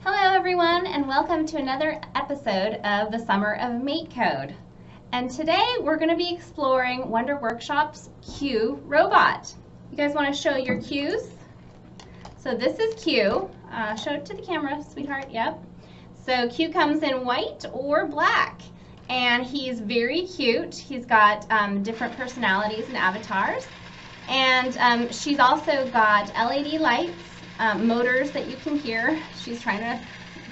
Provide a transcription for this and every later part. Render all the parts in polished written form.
Hello everyone, and welcome to another episode of the Summer of MakeCode. And today we're going to be exploring Wonder Workshop's Q robot. You guys want to show your Qs? So this is Q. Show it to the camera, sweetheart. Yep. So Q comes in white or black, and he's very cute. He's got different personalities and avatars, and she's also got LED lights. Motors that you can hear. She's trying to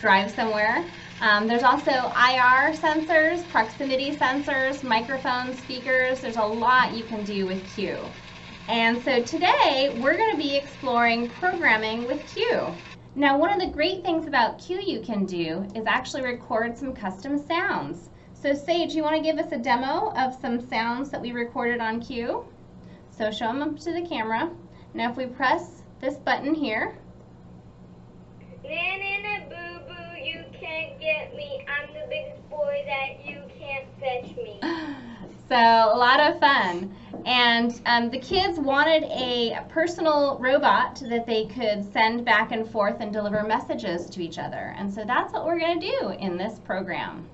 drive somewhere. There's also IR sensors, proximity sensors, microphones, speakers. There's a lot you can do with Q. And so today we're going to be exploring programming with Q. Now, one of the great things about Q you can do is actually record some custom sounds. So Sage, you want to give us a demo of some sounds that we recorded on Q? So show them up to the camera. Now if we press this button here. Nana boo boo, you can't get me. I'm the biggest boy that you can't fetch me. So a lot of fun. And the kids wanted a personal robot that they could send back and forth and deliver messages to each other. And so that's what we're going to do in this program.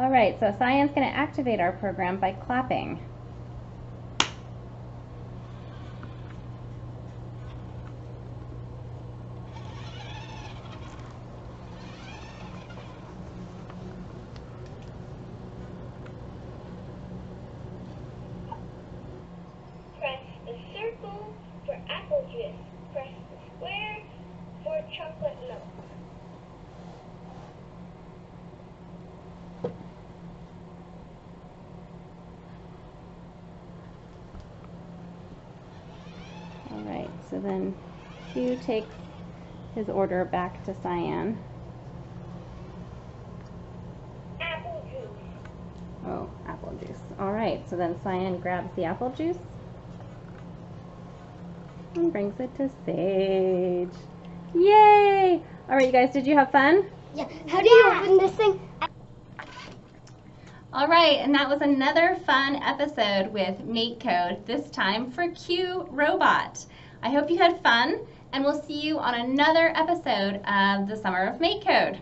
All right, so Cyan's going to activate our program by clapping. Press the circle for apple juice. Press the square for chocolate milk. All right, so then Q takes his order back to Cyan. Apple juice. Oh, apple juice. All right, so then Cyan grabs the apple juice and brings it to Sage. Yay! All right, you guys, did you have fun? Yeah. How do you open this thing? All right, and that was another fun episode with MakeCode, this time for Q Robot. I hope you had fun, and we'll see you on another episode of the Summer of MakeCode.